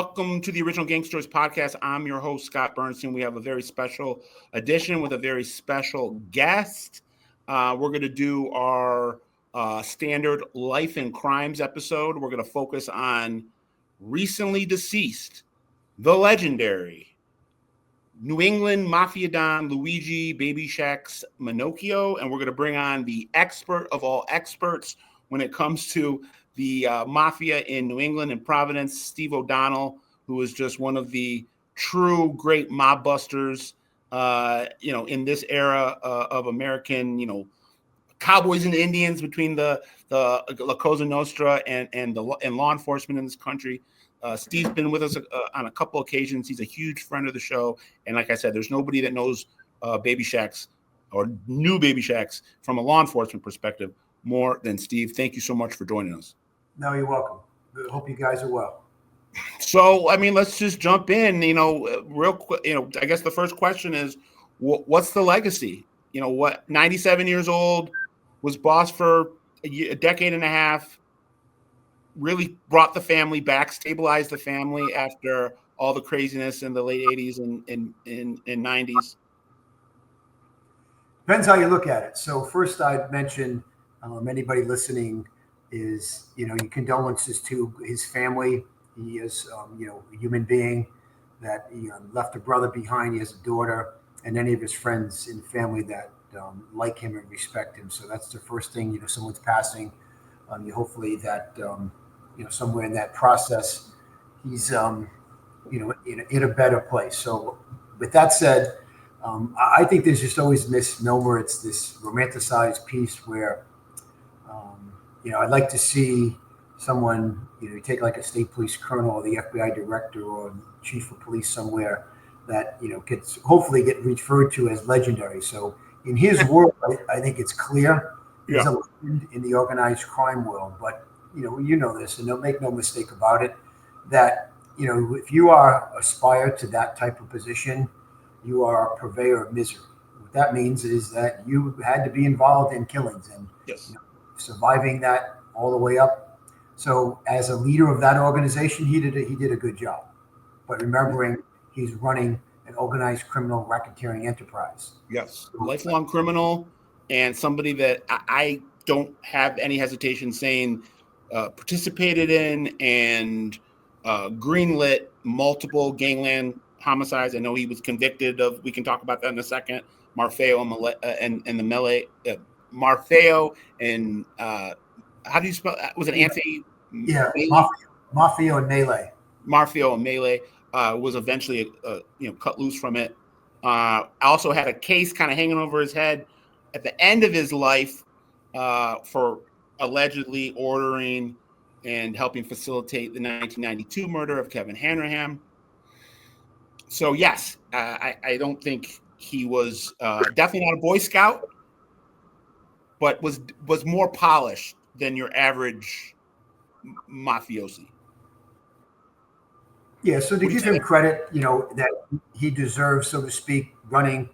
Welcome to the Original Gangsters podcast. I'm your host, Scott Burnstein. We have a very special edition with a very special guest. We're going to do our standard life and crimes episode. We're going to focus on recently deceased, the legendary New England Mafia Don Luigi Baby Shack's Manocchio, and we're going to bring on the expert of all experts when it comes to the Mafia in New England and Providence, Steve O'Donnell, who is just one of the true great mob busters, in this era of American, cowboys and Indians between the Cosa Nostra and law enforcement in this country. Steve's been with us on a couple occasions. He's a huge friend of the show. And like I said, there's nobody that knows Baby Shacks or new Baby Shacks from a law enforcement perspective more than Steve. Thank you so much for joining us. No, you're welcome. I hope you guys are well. So, let's just jump in, real quick. I guess the first question is, what's the legacy? 97 years old, was boss for a decade and a half, really brought the family back, stabilized the family after all the craziness in the late 80s and 90s. Depends how you look at it. So first I'd mention anybody listening is, your condolences to his family. He is, a human being that he left a brother behind. He has a daughter and any of his friends and family that like him and respect him. So that's the first thing, someone's passing. Hopefully that, somewhere in that process, he's, in a better place. So with that said, I think there's just always misnomer. It's this romanticized piece where, I'd like to see someone, you take like a state police colonel or the FBI director or chief of police somewhere that, gets hopefully get referred to as legendary. So in his world, I think it's clear he's a legend in the organized crime world. But, you know this, and don't make no mistake about it, that, if you aspire to that type of position, you are a purveyor of misery. What that means is that you had to be involved in killings and surviving that all the way up. So as a leader of that organization, he did a good job. But remembering he's running an organized criminal racketeering enterprise. Yes, lifelong criminal, and somebody that I don't have any hesitation saying participated in and greenlit multiple gangland homicides. I know he was convicted of. We can talk about that in a second. Marfeo and the melee. Marfeo and how do you spell? Was it Anthony? Yeah, Mafia and melee. Marfeo and melee was eventually cut loose from it. Also had a case kind of hanging over his head at the end of his life for allegedly ordering and helping facilitate the 1992 murder of Kevin Hanrahan. So yes, I don't think he was definitely not a Boy Scout, but was more polished than your average mafiosi. Yeah, so to give him credit, that he deserves, so to speak, running,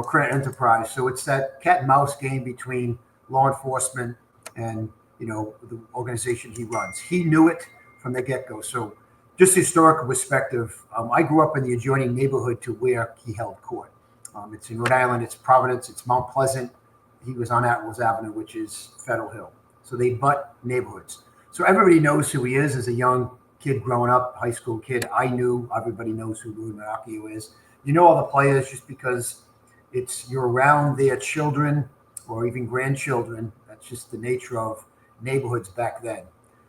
current enterprise. So it's that cat and mouse game between law enforcement and, the organization he runs. He knew it from the get-go. So just historical perspective, I grew up in the adjoining neighborhood to where he held court. It's in Rhode Island, it's Providence, it's Mount Pleasant. He was on Atwells Avenue, which is Federal Hill. So they butt neighborhoods. So everybody knows who he is as a young kid growing up, high school kid. I knew everybody knows who Louis Manocchio is. All the players just because you're around their children or even grandchildren. That's just the nature of neighborhoods back then.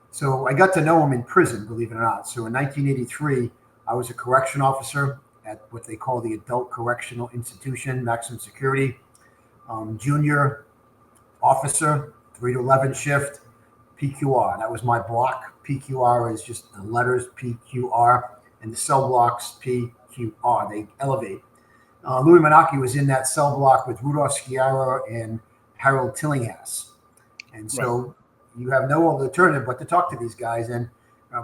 So I got to know him in prison, believe it or not. So in 1983, I was a correction officer at what they call the Adult Correctional Institution, maximum security, junior officer, 3 to 11 shift, PQR. That was my block. PQR is just the letters PQR, and the cell blocks PQR. They elevate. Louis Manocchio was in that cell block with Rudolph Sciarra and Harold Tillinghast. And so you have no alternative but to talk to these guys. And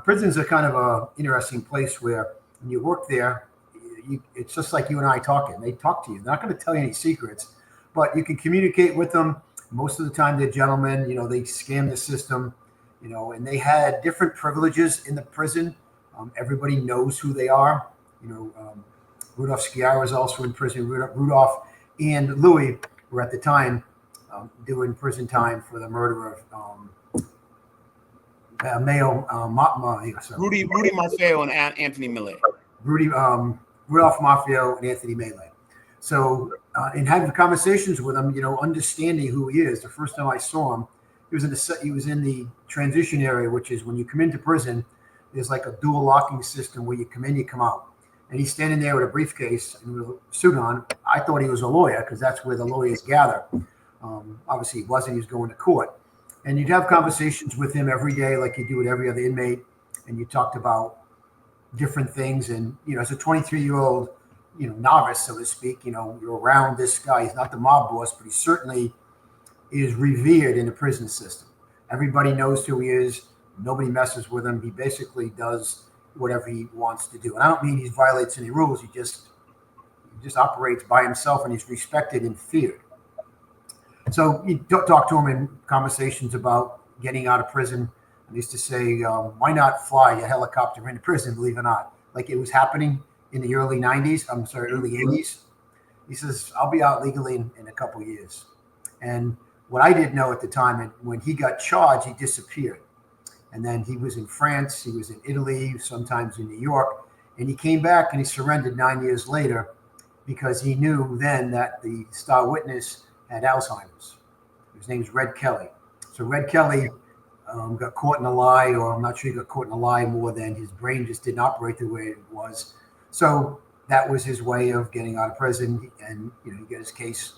prisons are kind of an interesting place where when you work there, it's just like you and I talking. They talk to you. They're not going to tell you any secrets, but you can communicate with them. Most of the time, they're gentlemen. They scam the system, and they had different privileges in the prison Everybody knows who they are. Rudolph Sciarra is also in prison. Rudolph and Louis were at the time doing prison time for the murder of Rudy Marfeo and Anthony Millay. Rudolph Mafia and Anthony Melee. So, in having conversations with him, understanding who he is. The first time I saw him, he was in the transition area, which is when you come into prison, there's like a dual locking system where you come in, you come out. And he's standing there with a briefcase and with a suit on. I thought he was a lawyer because that's where the lawyers gather. Obviously, he wasn't. He was going to court. And you'd have conversations with him every day like you do with every other inmate. And you talked about different things. And, as a 23-year-old, novice, so to speak, you're around this guy. He's not the mob boss, but he certainly is revered in the prison system. Everybody knows who he is. Nobody messes with him. He basically does whatever he wants to do. And I don't mean he violates any rules. He just operates by himself, and he's respected and feared. So you talk to him in conversations about getting out of prison. I used to say, why not fly a helicopter into prison, believe it or not? Like it was happening in the early 90s. I'm sorry, early 80s. He says, I'll be out legally in a couple of years. And what I didn't know at the time, when he got charged, he disappeared. And then he was in France, he was in Italy, sometimes in New York. And he came back and he surrendered 9 years later because he knew then that the star witness had Alzheimer's. His name's Red Kelly. So Red Kelly got caught in a lie, or I'm not sure he got caught in a lie more than his brain just didn't operate the way it was. So that was his way of getting out of prison. And, he got his case,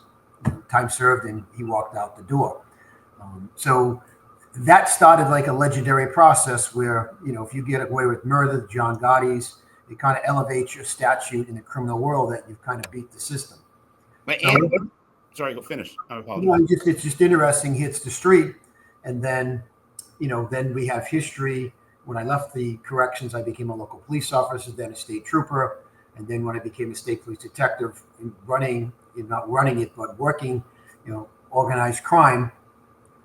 time served, and he walked out the door. So that started like a legendary process where, if you get away with murder, the John Gotti's, it kind of elevates your statute in the criminal world that you've kind of beat the system. Sorry, go finish. I apologize. It's just interesting. Hits the street. And then, then we have history. When I left the corrections, I became a local police officer, then a state trooper. And then when I became a state police detective, not running it, but working, organized crime,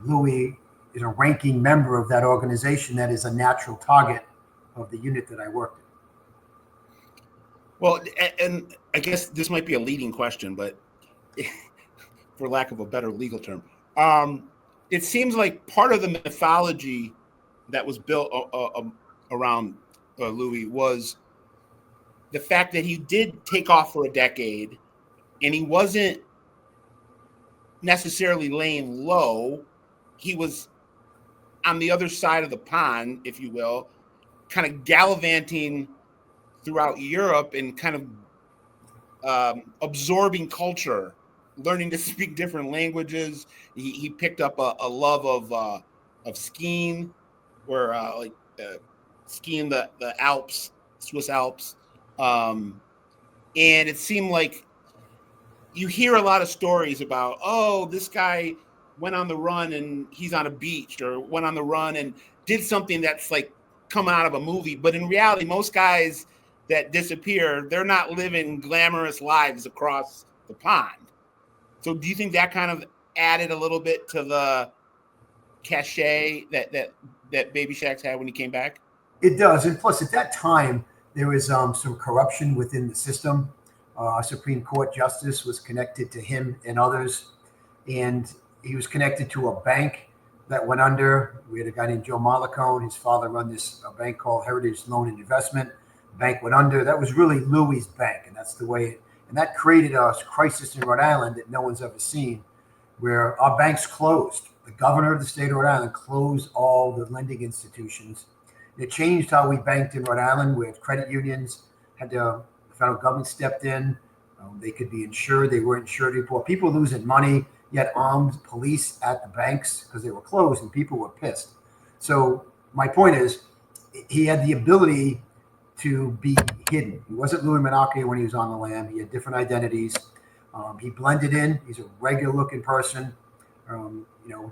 Louis is a ranking member of that organization that is a natural target of the unit that I worked in. Well, and I guess this might be a leading question, but for lack of a better legal term, it seems like part of the mythology that was built around Louis was the fact that he did take off for a decade and he wasn't necessarily laying low. He was on the other side of the pond, if you will, kind of gallivanting throughout Europe and kind of absorbing culture, learning to speak different languages. He picked up a love of skiing, where skiing the Alps, Swiss Alps, and it seemed like you hear a lot of stories about, this guy went on the run and he's on a beach, or went on the run and did something that's like coming out of a movie. But in reality, most guys that disappear, they're not living glamorous lives across the pond. So do you think that kind of added a little bit to the cachet that Baby Shax had when he came back? It does. And plus, at that time, there was some corruption within the system. A Supreme Court justice was connected to him and others. And he was connected to a bank that went under. We had a guy named Joe Malacone. His father run this bank called Heritage Loan and Investment. The bank went under. That was really Louis' bank. And that's the way and that created a crisis in Rhode Island that no one's ever seen, where our banks closed. The governor of the state of Rhode Island closed all the lending institutions. It changed how we banked in Rhode Island, with credit unions the federal government stepped in. They could be insured. They weren't insured before. People losing money. You had armed police at the banks because they were closed, and people were pissed. So my point is, he had the ability to be hidden. He wasn't Louis Manocchio when he was on the lam. He had different identities. He blended in. He's a regular looking person.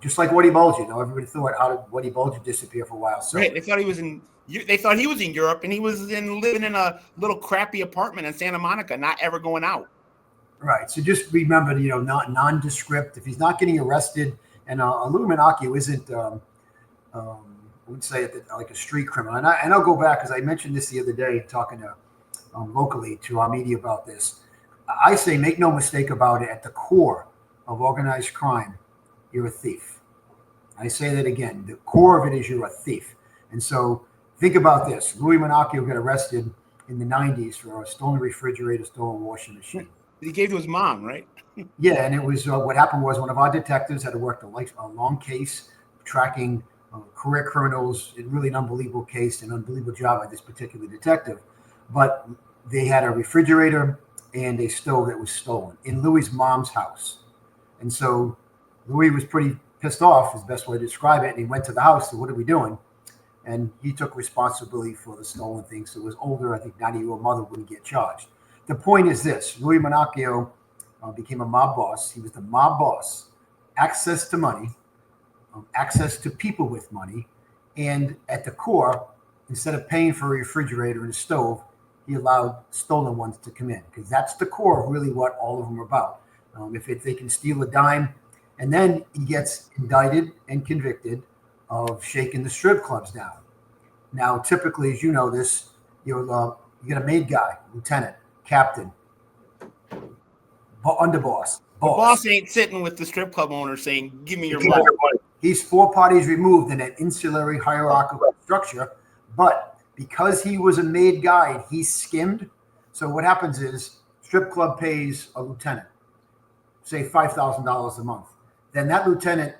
Just like Woody Bulger. Everybody thought, how did Woody Bulger disappear for a while? So, right. They thought he was in Europe, and he was living in a little crappy apartment in Santa Monica, not ever going out. Right. So just remember, not nondescript. If he's not getting arrested, and Louis Manocchio isn't wouldn't say it like a street criminal. And I'll go back because I mentioned this the other day talking to locally to our media about this. I say make no mistake about it. At the core of organized crime, you're a thief. I say that again. The core of it is you're a thief. And so think about this. Louis Manocchio got arrested in the 90s for a stolen refrigerator, stolen washing machine. He gave to his mom, right? Yeah, and it was what happened was one of our detectives had worked a long case tracking career criminals. It really an unbelievable case, an unbelievable job by this particular detective. But they had a refrigerator and a stove that was stolen in Louis's mom's house. And so Louis was pretty pissed off, is the best way to describe it. And he went to the house, said, what are we doing? And he took responsibility for the stolen things. So his older, I think, 90-year-old mother wouldn't get charged. The point is this. Louis Manocchio became a mob boss. He was the mob boss. Access to money, access to people with money. And at the core, instead of paying for a refrigerator and a stove, he allowed stolen ones to come in, because that's the core of really what all of them are about. If they can steal a dime, and then he gets indicted and convicted of shaking the strip clubs down. Now, typically, as you know this, you get a maid guy, lieutenant, captain, underboss, boss. The boss ain't sitting with the strip club owner saying, give me your money. He's 4 parties removed in an insular hierarchical structure, but because he was a maid guy, he skimmed. So what happens is strip club pays a lieutenant, say $5,000 a month. Then that lieutenant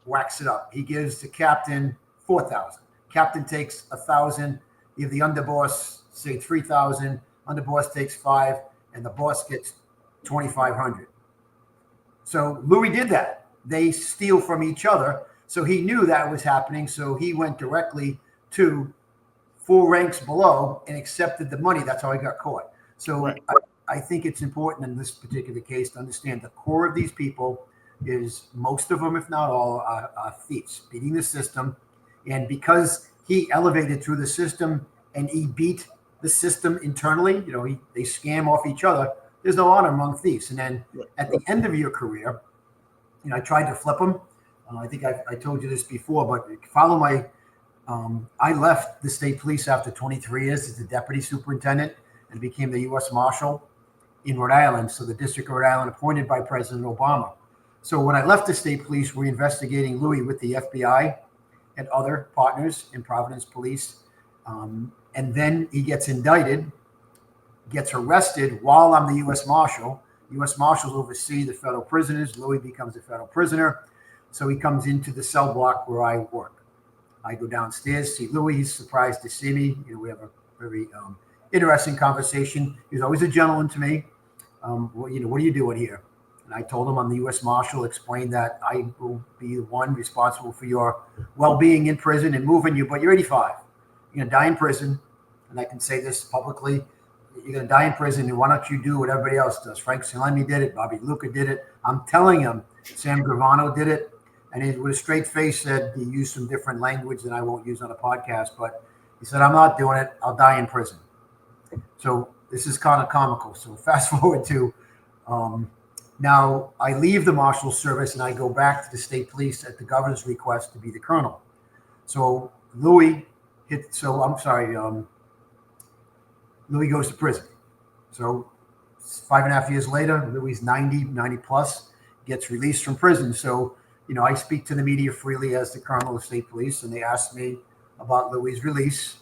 whacks it up. He gives the captain $4,000. Captain takes $1,000. You have the underboss, say $3,000. Underboss takes $5,000, and the boss gets $2,500. So Louis did that. They steal from each other. So he knew that was happening. So he went directly to 4 ranks below and accepted the money. That's how he got caught. So right. I think it's important in this particular case to understand the core of these people is most of them, if not all, are thieves, beating the system. And because he elevated through the system and he beat the system internally, they scam off each other. There's no honor among thieves. And then at the end of your career, I tried to flip them. I think I told you this before, but follow my. I left the state police after 23 years as the deputy superintendent and became the U.S. Marshal in Rhode Island. So the District of Rhode Island appointed by President Obama. So when I left the state police, we're investigating Louis with the FBI and other partners in Providence Police. And then he gets indicted, gets arrested while I'm the U.S. Marshal. U.S. Marshals oversee the federal prisoners. Louis becomes a federal prisoner. So he comes into the cell block where I work. I go downstairs, see Louis. He's surprised to see me. We have a very interesting conversation. He's always a gentleman to me. What are you doing here? And I told him I'm the U.S. Marshal, explained that I will be the one responsible for your well-being in prison and moving you, but you're 85. You're going to die in prison. And I can say this publicly. You're going to die in prison, and why don't you do what everybody else does? Frank Salemi did it. Bobby Luca did it. I'm telling him Sam Gravano did it. And he, with a straight face, said he used some different language that I won't use on a podcast, but he said, I'm not doing it. I'll die in prison. So this is kind of comical. So fast forward to now I leave the Marshal Service and I go back to the state police at the governor's request to be the colonel. So Louis goes to prison. So 5.5 years later, Louis 90 plus, gets released from prison. So, I speak to the media freely as the colonel of state police, and they asked me about Louis' release.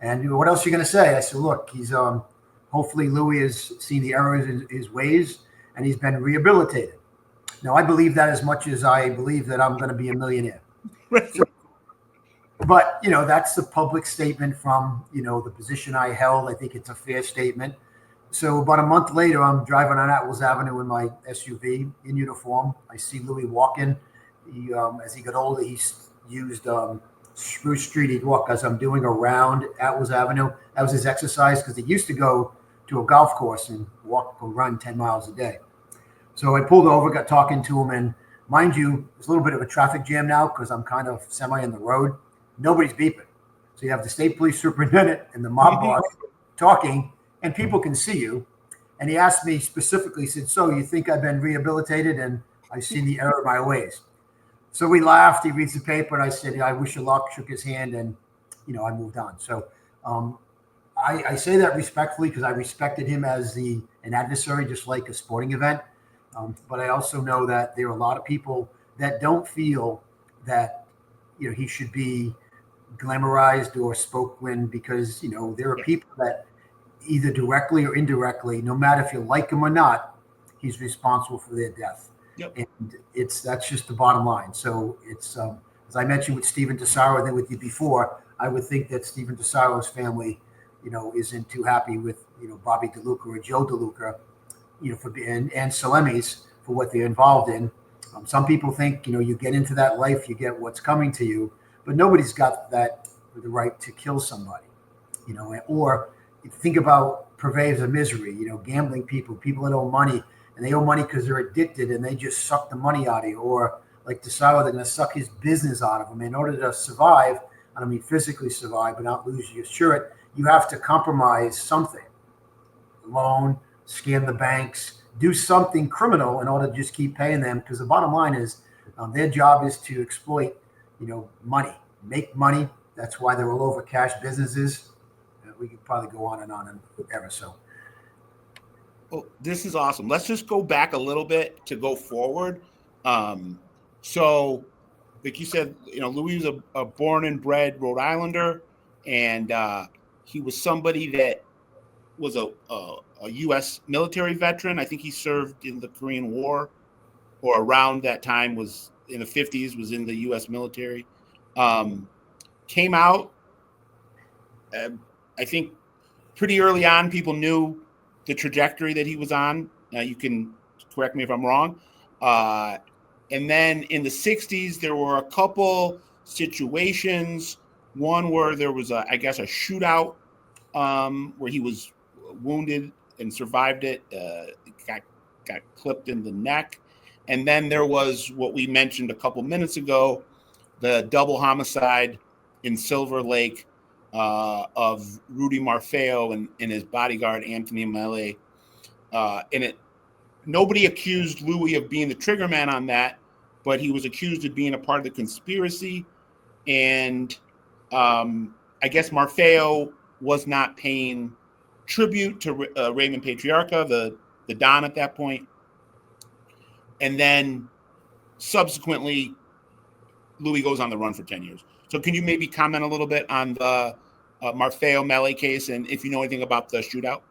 And what else are you going to say? I said, look, he's hopefully Louis has seen the errors in his ways, and he's been rehabilitated. Now, I believe that as much as I believe that I'm going to be a millionaire. So, but, that's the public statement from, the position I held. I think it's a fair statement. So about a month later, I'm driving on Atwells Avenue in my SUV in uniform. I see Louis walking. He, as he got older, he used Spruce Street. He'd walk as I'm doing around Atwells Avenue. That was his exercise because he used to go to a golf course and walk or run 10 miles a day. So I pulled over, got talking to him. And mind you, there's a little bit of a traffic jam now because I'm kind of semi on the road. Nobody's beeping. So you have the state police superintendent and the mob boss talking, and people can see you. And he asked me specifically, he said, so you think I've been rehabilitated and I've seen the error of my ways? So we laughed. He reads the paper, and I said, "I wish you luck." Shook his hand, and I moved on. So um, I say that respectfully because I respected him as an adversary, just like a sporting event. But I also know that there are a lot of people that don't feel that he should be glamorized or spoken because there are people that either directly or indirectly, no matter if you like him or not, he's responsible for their death. Yep. And that's just the bottom line. So it's as I mentioned with Stephen DeSaro and then with you before, I would think that Stephen DeSaro's family, isn't too happy with Bobby DeLuca or Joe DeLuca, for and Salemi's for what they're involved in. Some people think you get into that life, you get what's coming to you, but nobody's got the right to kill somebody, or think about purveyors of misery, gambling people that owe money, and they owe money because they're addicted and they just suck the money out of you, or like DeSaro, they're going to suck his business out of him in order to survive. I don't mean physically survive, but not lose your shirt. You have to compromise something, loan, scam the banks, do something criminal in order to just keep paying them. Because the bottom line is their job is to exploit, money, make money. That's why they're all over cash businesses. We could probably go on and ever so. Well, this is awesome. Let's just go back a little bit to go forward. So, like you said, Louis was a born and bred Rhode Islander, and he was somebody that was a U.S. military veteran. I think he served in the Korean War, or around that time was in the 50s, was in the U.S. military. Came out, I think, pretty early on. People knew the trajectory that he was on. You can correct me if I'm wrong. And then in the 60s, there were a couple situations. One where there was, I guess, a shootout where he was wounded and survived it. Got clipped in the neck. And then there was what we mentioned a couple minutes ago, the double homicide in Silver Lake of Rudy Marfeo and his bodyguard, Anthony Mele. Nobody accused Louis of being the trigger man on that, but he was accused of being a part of the conspiracy. And I guess Marfeo was not paying tribute to Raymond Patriarca, the Don at that point. And then subsequently, Louis goes on the run for 10 years. So can you maybe comment a little bit on the Marfeo Mele case and if you know anything about the shootout?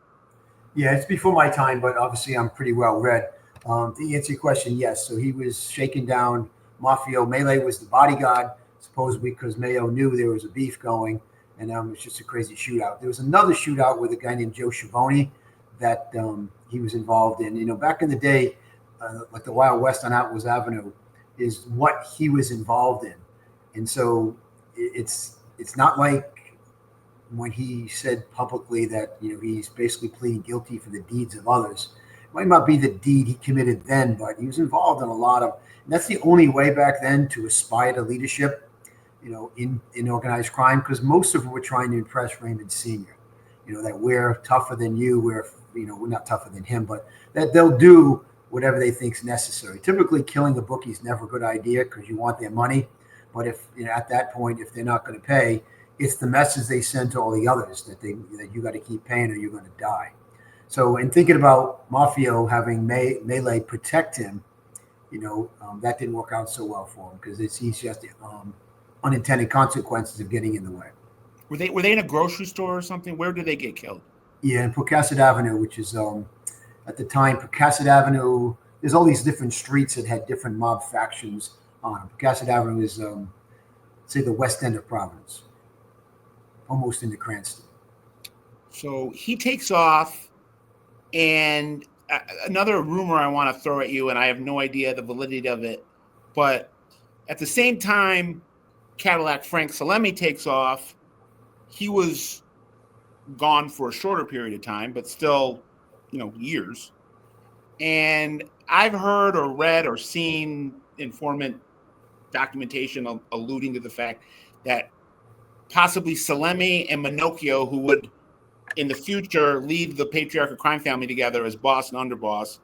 Yeah, it's before my time, but obviously I'm pretty well read. To answer your question, yes. So he was shaking down Mafia. Mele was the bodyguard, supposedly because Mayo knew there was a beef going, and it was just a crazy shootout. There was another shootout with a guy named Joe Schiavone that he was involved in. Back in the day, like the Wild West on Atlas Avenue is what he was involved in. And so it's not like when he said publicly that he's basically pleading guilty for the deeds of others. It might not be the deed he committed then, but he was involved in a lot of. And that's the only way back then to aspire to leadership, in organized crime, because most of them were trying to impress Raymond Sr. That we're tougher than you. We're not tougher than him, but that they'll do whatever they think is necessary. Typically, killing a bookie is never a good idea because you want their money. But if at that point, if they're not going to pay, it's the message they send to all the others that you got to keep paying or you're going to die. So, in thinking about Mafio having Mele protect him, that didn't work out so well for him because he's just unintended consequences of getting in the way. Were they in a grocery store or something? Where did they get killed? Yeah, in Pocasset Avenue, which is at the time Pocasset Avenue. There's all these different streets that had different mob factions on them. Pocasset Avenue is say the west end of Providence, almost into Cranston. So he takes off, and another rumor I want to throw at you, and I have no idea the validity of it, but at the same time Cadillac Frank Salemi takes off, he was gone for a shorter period of time, but still, years. And I've heard or read or seen informant documentation alluding to the fact that possibly Salemi and Manocchio, who would in the future lead the Patriarchal crime family together as boss and underboss,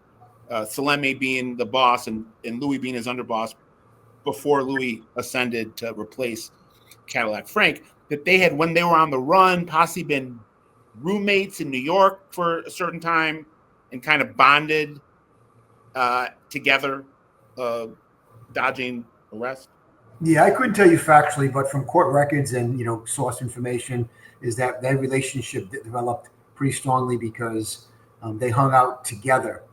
Salemi being the boss and Louis being his underboss, before Louis ascended to replace Cadillac Frank, that they had, when they were on the run, possibly been roommates in New York for a certain time and kind of bonded together, dodging arrest. Yeah, I couldn't tell you factually, but from court records and source information is that their relationship developed pretty strongly because they hung out together,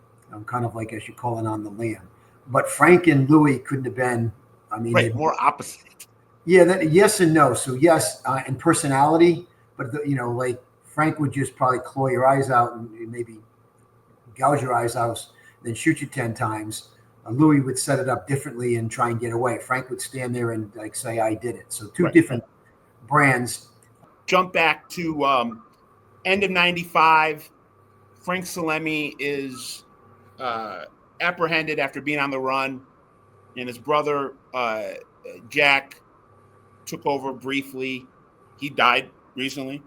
kind of like as you call it on the lam. But Frank and Louis couldn't have been. I mean, right, more opposite. Yeah, yes and no. So yes, in personality, but like Frank would just probably claw your eyes out and maybe gouge your eyes out, then shoot you 10 times. Louis would set it up differently and try and get away. Frank would stand there and like say, "I did it." So two different brands. Jump back to end of '95. Frank Salemi is apprehended after being on the run, and his brother Jack took over briefly. He died recently.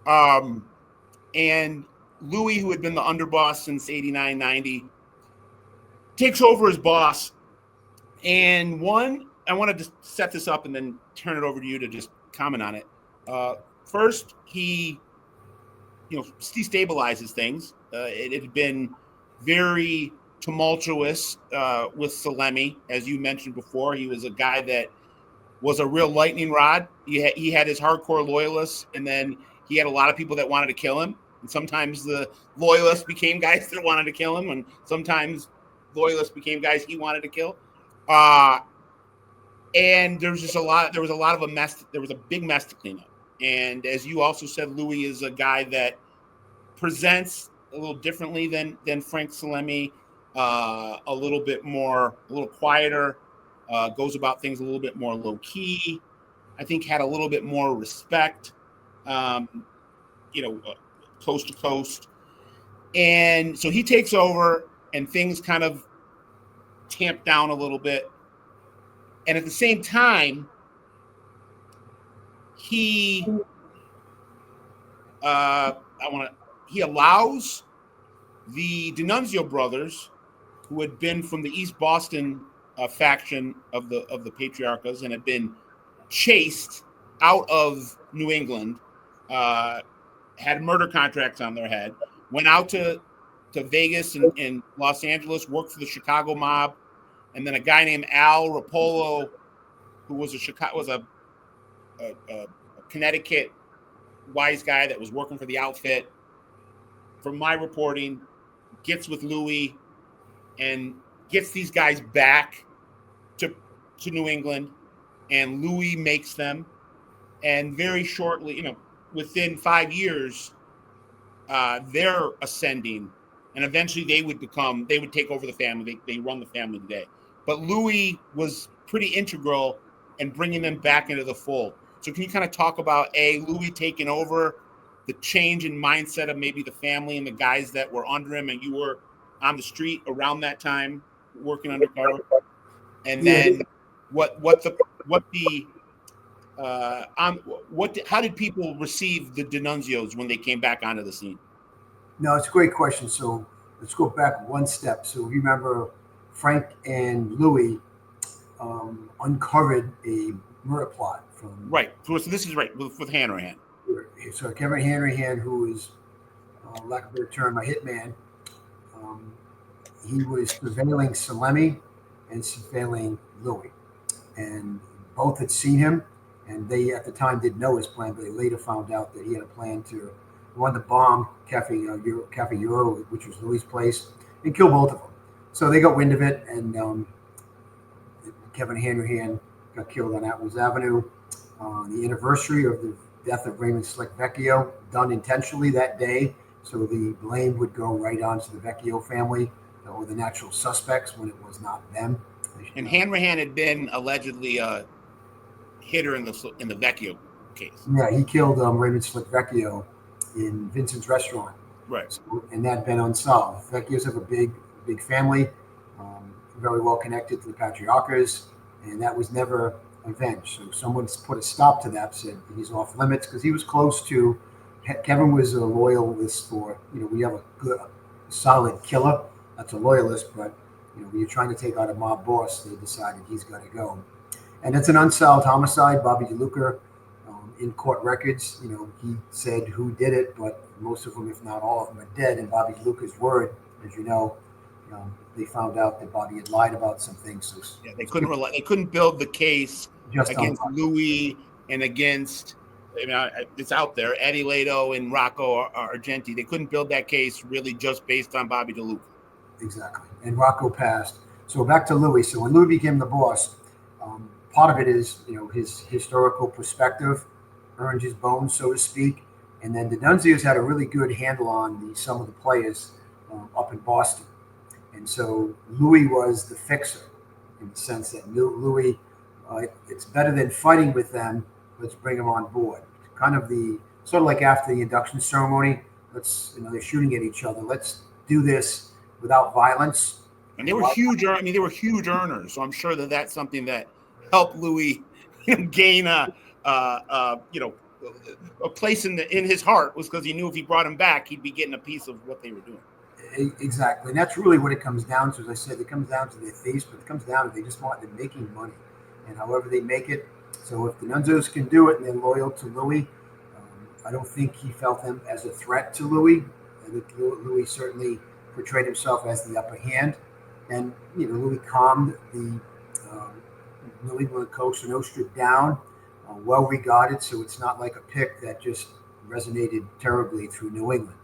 And Louis, who had been the underboss since 89, 90, takes over as boss. And I wanted to set this up and then turn it over to you to just comment on it. First, he destabilizes things. It had been very tumultuous with Salemi, as you mentioned before. He was a guy that was a real lightning rod. He had his hardcore loyalists, and then he had a lot of people that wanted to kill him. And sometimes the loyalists became guys that wanted to kill him, and sometimes loyalists became guys he wanted to kill. And there was just a lot. There was a lot of a mess. There was a big mess to clean up. And as you also said, Louis is a guy that presents a little differently than Frank Salemi. A little quieter. Goes about things a little bit more low key. I think had a little bit more respect. Coast to coast. And so he takes over and things kind of tamp down a little bit. And at the same time, he allows the D'Annunzio brothers, who had been from the East Boston faction of the Patriarchas and had been chased out of New England, had murder contracts on their head, went out to Vegas and Los Angeles, worked for the Chicago mob, and then a guy named Al Rapolo, who was a Connecticut wise guy that was working for the outfit, from my reporting, gets with Louis and gets these guys back to New England, and Louis makes them. And very shortly, within 5 years, they're ascending, and eventually they would take over the family. They run the family today. But Louis was pretty integral in bringing them back into the fold. So can you kind of talk about Louis taking over, the change in mindset of maybe the family and the guys that were under him, and you were on the street around that time working undercover, and then how did people receive the D'Annunzios when they came back onto the scene? No, it's a great question. So let's go back one step. So remember, Frank and Louis uncovered a murder plot from So this is with Hanrahan. So Kevin Hanrahan, who is, lack of a better term, a hitman. He was surveilling Salemi and surveilling Louis, and both had seen him. And they, at the time, didn't know his plan, but they later found out that he had a plan to run the bomb Cafe Euro, which was Louis' place, and kill both of them. So they got wind of it, and Kevin Hanrahan got killed on Atwells Avenue on the anniversary of the death of Raymond Slick Vecchio, done intentionally that day. So the blame would go right on to the Vecchio family or the natural suspects when it was not them. And Hanrahan had been allegedly a hitter in the Vecchio case. Yeah, he killed Raymond Slick Vecchio in Vincent's restaurant. Right. So, and that had been unsolved. Vecchios have a big family, very well connected to the Patriarchas, and that was never avenged. So someone put a stop to that, said he's off limits, because he was close to, Kevin was a loyalist for, we have a good, solid killer that's a loyalist, but when you're trying to take out a mob boss, they decided he's got to go. And it's an unsolved homicide. Bobby DeLuca, in court records, he said who did it, but most of them, if not all of them, are dead. And Bobby DeLuca's word, as you know, they found out that Bobby had lied about some things. So yeah, they couldn't build the case just against Louis and against, it's out there, Eddie Lato and Rocco Argenti. They couldn't build that case really just based on Bobby DeLuca. Exactly. And Rocco passed. So back to Louis. So when Louis became the boss, part of it is, his historical perspective, earned his bones, so to speak. And then the Nunzios had a really good handle on some of the players up in Boston. And so Louis was the fixer in the sense that Louis, it's better than fighting with them. Let's bring them on board. Kind of sort of like after the induction ceremony, they're shooting at each other. Let's do this without violence. And they were huge. They were huge earners. So I'm sure that's something that helped Louis gain a place in his heart, was because he knew if he brought him back, he'd be getting a piece of what they were doing. Exactly. And that's really what it comes down to. As I said, it comes down to their thieves, but it comes down to they're making money. And however they make it. So if the Nunzios can do it and they're loyal to Louis, I don't think he felt them as a threat to Louis. I think Louis certainly portrayed himself as the upper hand. And, Louis calmed the New England Cosa Nostra down, well regarded. So it's not like a pick that just resonated terribly through New England.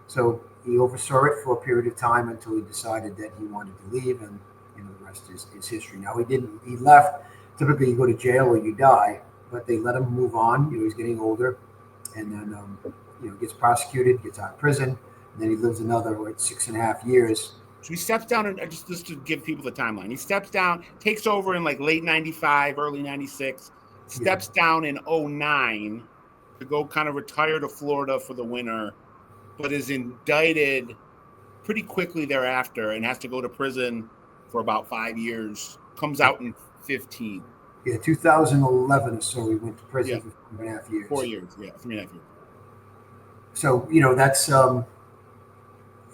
So he oversaw it for a period of time until he decided that he wanted to leave, and the rest is history. Now he left. Typically you go to jail or you die, but they let him move on. He's getting older, and then gets prosecuted, gets out of prison, and then he lives another 6.5 years. So he steps down, and just to give people the timeline, he steps down, takes over in like late 95, early 96, steps down in 2009 to go kind of retire to Florida for the winter, but is indicted pretty quickly thereafter and has to go to prison for about 5 years, comes out in 2015. Yeah, 2011 or so, he went to prison for 4.5 years. 4 years, 3.5 years. So, that's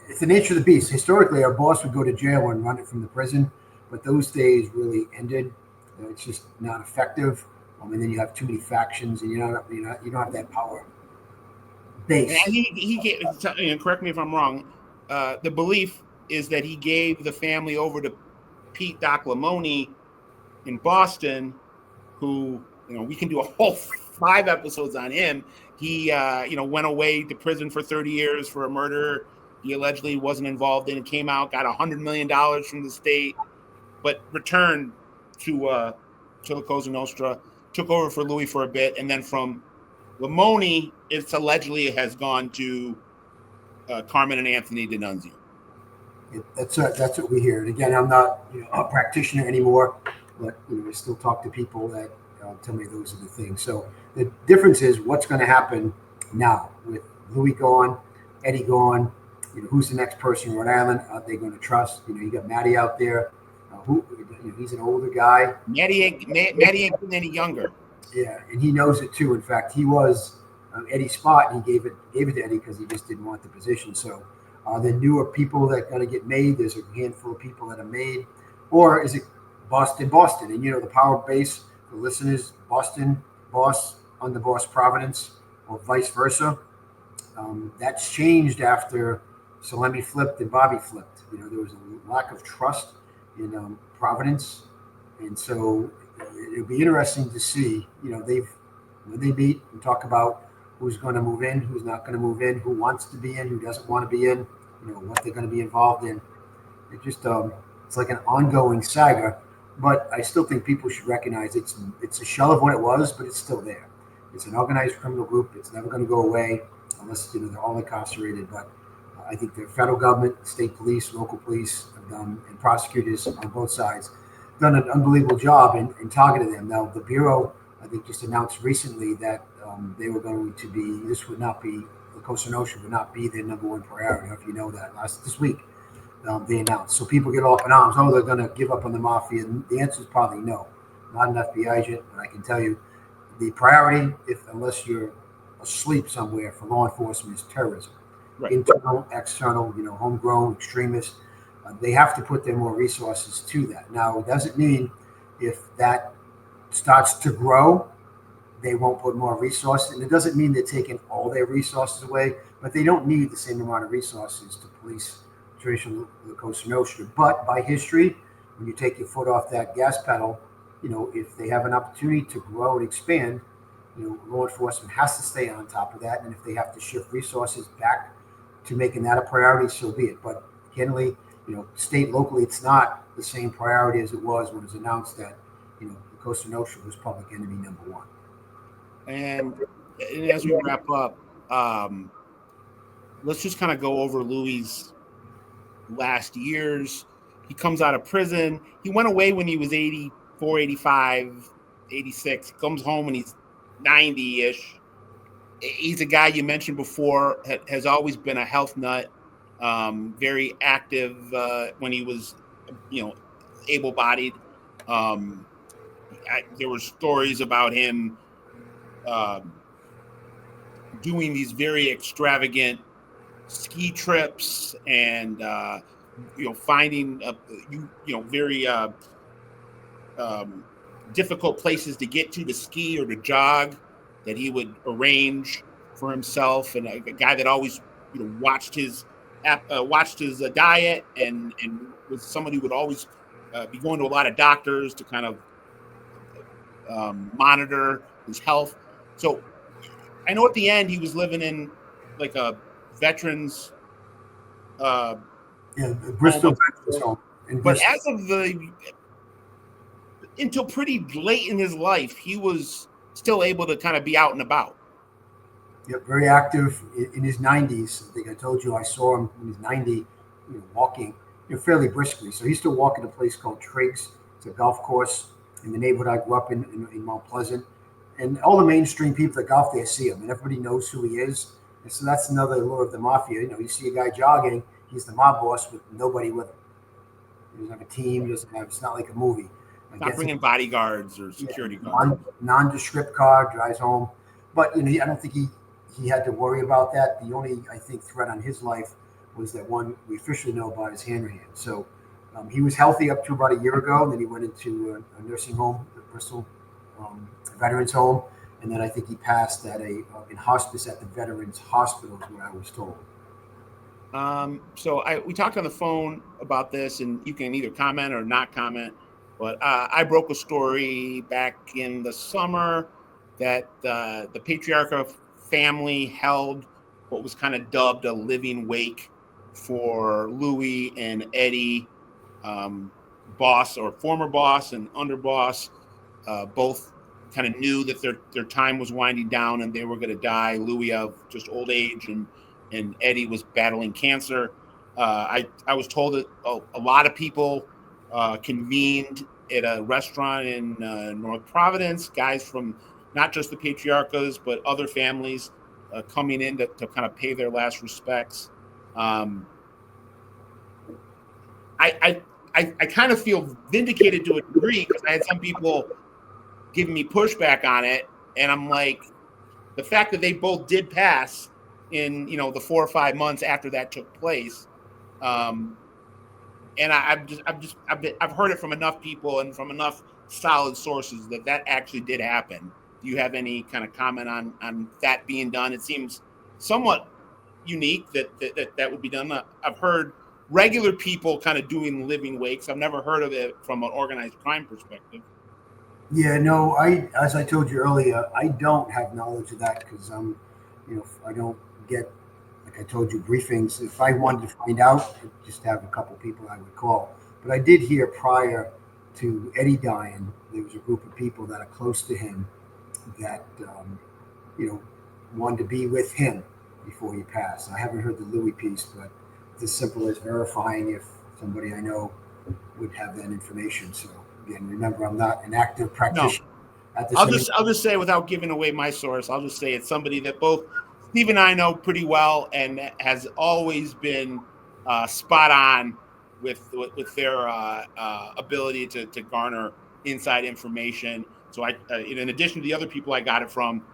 it's the nature of the beast. Historically, our boss would go to jail and run it from the prison, but those days really ended. It's just not effective. And then you have too many factions, and you don't have that power base. And he gave, correct me if I'm wrong, the belief is that he gave the family over to Pete Doc Lamoni in Boston, who, we can do a whole 5 episodes on him. He, went away to prison for 30 years for a murder he allegedly wasn't involved in. It came out, got $100 million from the state, but returned to the Cosa Nostra, took over for Louis for a bit, and then from Lamoni, it's allegedly has gone to Carmen and Anthony D'Annunzio. That's what we hear. And again, I'm not a practitioner anymore, but I still talk to people that tell me those are the things. So the difference is what's going to happen now with Louis gone, Eddie gone. Who's the next person in Rhode Island? Are they going to trust? You got Matty out there. He's an older guy. Matty ain't getting any younger. Yeah, and he knows it too. In fact, he was Eddie's spot, and he gave it to Eddie because he just didn't want the position. So the newer people that are going to get made, there's a handful of people that are made, or is it Boston? And the power base, the listeners, Boston, boss, underboss, Providence, or vice versa. That's changed after Salemi flipped and Bobby flipped. There was a lack of trust in Providence, and so it'll be interesting to see. When they meet and talk about who's going to move in, who's not going to move in, who wants to be in, who doesn't want to be in, what they're going to be involved in. It just it's like an ongoing saga, but I still think people should recognize it's a shell of what it was, but it's still there. It's an organized criminal group. It's never going to go away unless they're all incarcerated. But I think the federal government, state police, local police have done, and prosecutors on both sides, done an unbelievable job in targeting them. Now, the Bureau, I think, just announced recently that they were going to be, the Cosa Nostra would not be their number one priority. I don't know if you know that. This week, they announced. So people get all up in arms. Oh, they're going to give up on the Mafia. And the answer is probably no. Not an FBI agent, but I can tell you the priority, unless you're asleep somewhere, for law enforcement is terrorism. Right. Internal, external, homegrown, extremists. They have to put their more resources to that. Now, it doesn't mean if that starts to grow, they won't put more resources. And it doesn't mean they're taking all their resources away, but they don't need the same amount of resources to police traditional the Cosa Nostra. But by history, when you take your foot off that gas pedal, if they have an opportunity to grow and expand, law enforcement has to stay on top of that. And if they have to shift resources back to making that a priority, so be it. But generally, state, locally, it's not the same priority as it was when it was announced that, the Cosa Nostra was public enemy number one. And as we wrap up, let's just kind of go over Louis' last years. He comes out of prison. He went away when he was 84, 85, 86. He comes home when he's 90-ish. He's a guy you mentioned before, has always been a health nut, very active when he was, able-bodied. There were stories about him doing these very extravagant ski trips and finding very difficult places to get to ski or to jog that he would arrange for himself, and a guy that always watched his diet and was somebody who would always be going to a lot of doctors to kind of monitor his health. So I know at the end he was living in like a veterans Bristol Veterans Home. But as of until pretty late in his life, he was still able to kind of be out and about. Yeah, very active in his 90s. I think I told you I saw him when he was 90, walking fairly briskly. So he still walking a place called Triggs. It's a golf course in the neighborhood I grew up in Mount Pleasant. And all the mainstream people that golf there see him, and everybody knows who he is. And so that's another allure of the Mafia. You see a guy jogging, he's the mob boss with nobody with him. He doesn't have a team. It's not like a movie. Not bringing bodyguards or security guards. Nondescript car, drives home. But I don't think he had to worry about that. The only, I think, threat on his life was that one we officially know about is hand. So he was healthy up to about a year ago, and then he went into a nursing home, the Bristol Veterans Home, and then I think he passed in hospice at the Veterans Hospital, is what I was told. So we talked on the phone about this, and you can either comment or not comment. But I broke a story back in the summer that the Patriarca family held what was kind of dubbed a living wake for Louis and Eddie, boss or former boss and underboss. Both kind of knew that their time was winding down and they were going to die. Louis of just old age, and Eddie was battling cancer. I was told that a lot of people convened at a restaurant in North Providence, guys from not just the Patriarchas, but other families coming in to kind of pay their last respects. I kind of feel vindicated to a degree because I had some people giving me pushback on it. And I'm like, the fact that they both did pass in, the 4 or 5 months after that took place. And I've heard it from enough people and from enough solid sources that actually did happen. Do you have any kind of comment on that being done? It seems somewhat unique that would be done. I've heard regular people kind of doing living wakes. I've never heard of it from an organized crime perspective. Yeah, no, as I told you earlier, I don't have knowledge of that because I don't get, like I told you, briefings. If I wanted to find out, I'd just have a couple people I would call. But I did hear prior to Eddie dying, there was a group of people that are close to him that wanted to be with him before he passed. I haven't heard the Louis piece, but it's as simple as verifying if somebody I know would have that information. So again, remember, I'm not an active practitioner. No. I'll just say, without giving away my source, I'll just say it's somebody that both Steve and I know pretty well and has always been spot on with their ability to garner inside information. So in addition to the other people I got it from,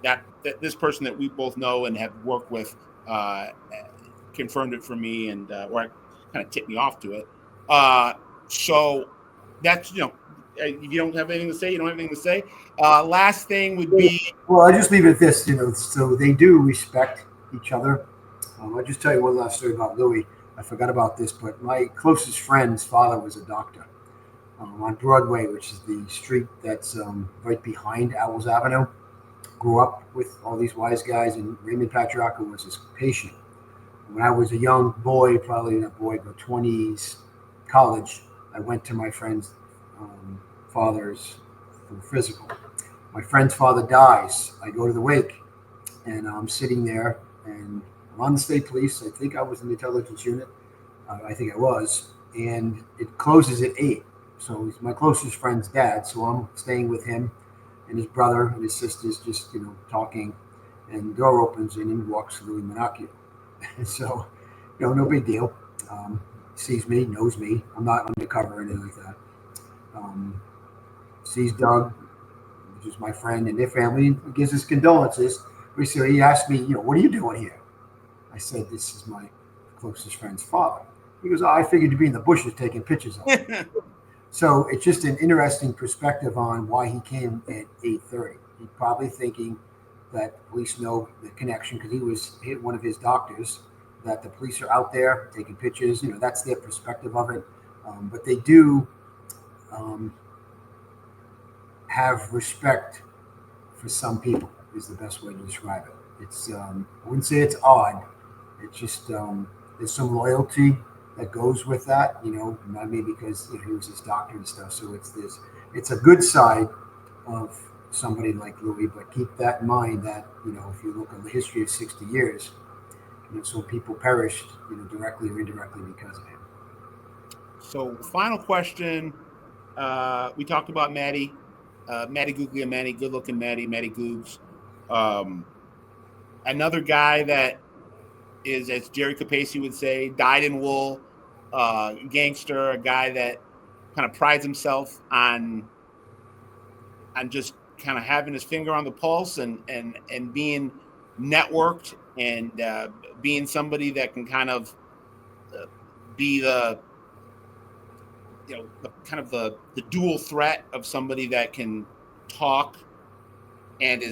that this person that we both know and have worked with confirmed it for me, and or I kind kind of tipped me off to it. So that's, if you don't have anything to say, you don't have anything to say. Last thing would be. Well, I just leave it at this, so they do respect each other. I'll just tell you one last story about Louis. I forgot about this, but my closest friend's father was a doctor on Broadway, which is the street that's right behind Owls Avenue. Grew up with all these wise guys, and Raymond Patriarca was his patient. When I was a young boy, probably not boy, but 20s, college, I went to my friend's father's for physical. My friend's father dies. I go to the wake, and I'm sitting there, and I'm on the state police. I think I was in the intelligence unit. I think I was. And it closes at 8. So he's my closest friend's dad. So I'm staying with him and his brother and his sisters, just, talking. And the door opens, and in walks Louis Manocchio. And so, no big deal. Sees me, knows me. I'm not undercover or anything like that. Sees Doug, which is my friend, and their family, and gives his condolences. So he asked me, what are you doing here? I said, this is my closest friend's father. He goes, I figured you'd be in the bushes taking pictures of him. So it's just an interesting perspective on why he came at 8:30. He's probably thinking that police know the connection because he was one of his doctors, that the police are out there taking pictures. That's their perspective of it. But they do have respect for some people is the best way to describe it. It's I wouldn't say it's odd. It's just there's some loyalty that goes with that, not maybe because he was his doctor and stuff. So it's a good side of somebody like Louis, but keep that in mind that, if you look at the history of 60 years, some people perished, directly or indirectly because of him. So final question. We talked about Matty Guglielmetti, good looking Matty Googs. Another guy that is, as Jerry Capacci would say, dyed in wool, gangster, a guy that kind of prides himself on just kind of having his finger on the pulse and being networked and being somebody that can kind of be the the dual threat of somebody that can talk and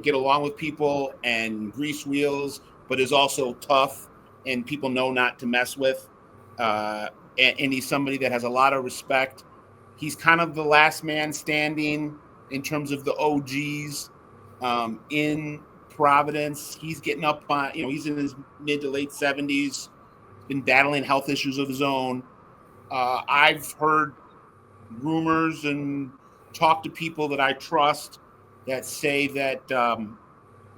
get along with people and grease wheels, but is also tough and people know not to mess with. And he's somebody that has a lot of respect. He's kind of the last man standing in terms of the OGs in Providence. He's getting up on, he's in his mid to late 70s, been battling health issues of his own. I've heard rumors and talked to people that I trust that say that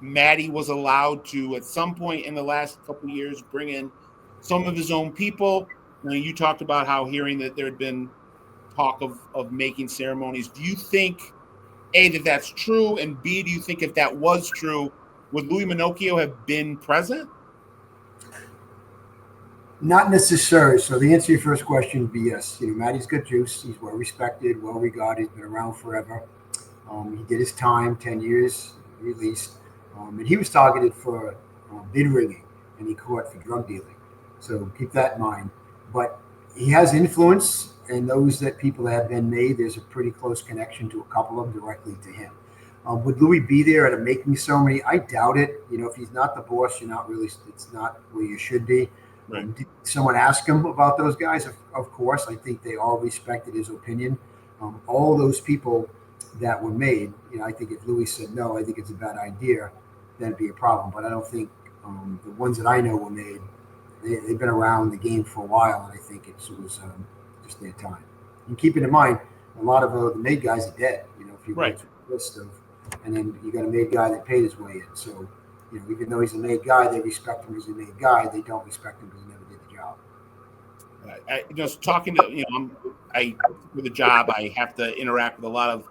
Matty was allowed to, at some point in the last couple of years, bring in some of his own people. You talked about how hearing that there had been talk of making ceremonies. Do you think, A, that that's true, and B, do you think if that was true, would Louis Manocchio have been present? Not necessarily. So the answer to your first question would be yes. Matty's got juice. He's well respected, well regarded. He's been around forever. He did his time, 10 years, released. And he was targeted for bid rigging, and he caught for drug dealing. So keep that in mind. But he has influence, and those that people that have been made, there's a pretty close connection to a couple of them directly to him. Would Louis be there at a making ceremony? I doubt it. If he's not the boss, it's not where you should be. Right. Did someone ask him about those guys? Of course. I think they all respected his opinion. All those people that were made, I think if Louis said no, I think it's a bad idea, that'd be a problem. But I don't think the ones that I know were made, they've been around the game for a while, and I think it was just their time. And keep it in mind, a lot of the made guys are dead. If you go through the list of, and then you got a made guy that paid his way in. So, even though he's a made guy, they respect him as a made guy. They don't respect him because he never did the job. Just talking to, for the job, I have to interact with a lot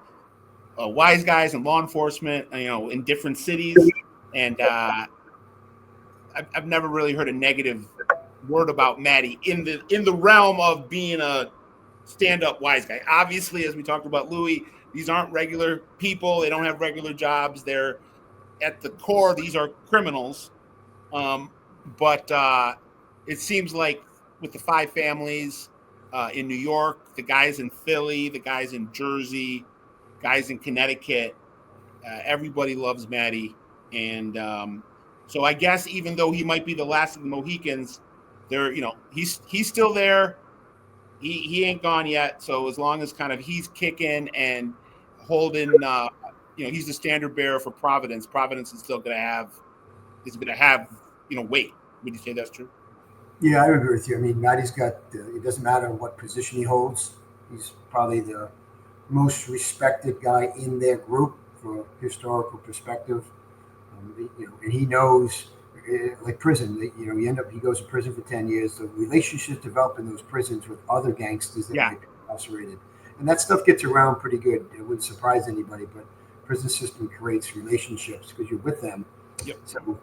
of wise guys and law enforcement, in different cities. And I've never really heard a negative word about Matty in the realm of being a stand-up wise guy. Obviously, as we talked about Louis, these aren't regular people. They don't have regular jobs. They're at the core, these are criminals. But it seems like with the five families in New York, the guys in Philly, the guys in Jersey, guys in Connecticut, everybody loves Matty. And so I guess even though he might be the last of the Mohicans, he's still there. He ain't gone yet. So as long as kind of he's kicking and holding, he's the standard bearer for Providence. Providence is still going to have weight. Would you say that's true? Yeah, I agree with you. I mean, Matty's got, it doesn't matter what position he holds. He's probably the most respected guy in their group from a historical perspective. And he knows, like prison, he goes to prison for 10 years. The relationships develop in those prisons with other gangsters that might be incarcerated. And that stuff gets around pretty good. It wouldn't surprise anybody, but prison system creates relationships because you're with them. Yep. So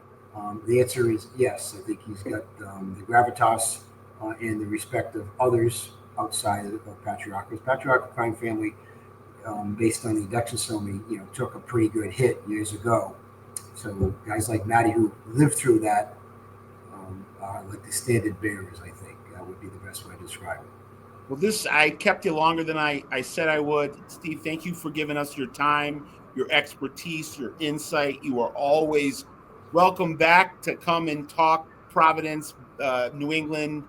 the answer is yes. I think he's got the gravitas and the respect of others outside of Patriarchal. Patriarchal crime family, based on the induction ceremony, took a pretty good hit years ago. So guys like Matty who lived through that are like the standard bearers, I think. That would be the best way to describe it. Well, I kept you longer than I said I would. Steve, thank you for giving us your time, your expertise, your insight. You are always welcome back to come and talk Providence, New England,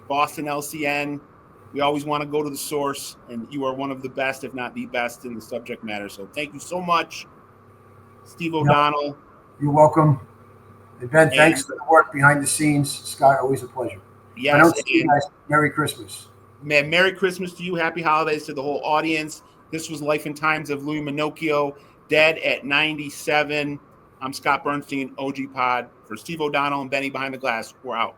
Boston LCN. We always want to go to the source, and you are one of the best, if not the best, in the subject matter. So thank you so much, Steve O'Donnell. You're welcome. And Ben, thanks for the work behind the scenes. Scott, always a pleasure. Yes. I don't see you guys. Merry Christmas. Man, Merry Christmas to you. Happy holidays to the whole audience. This was Life and Times of Louis Manocchio, dead at 97. I'm Scott Burnstein, OG Pod. For Steve O'Donnell and Benny Behind the Glass, we're out.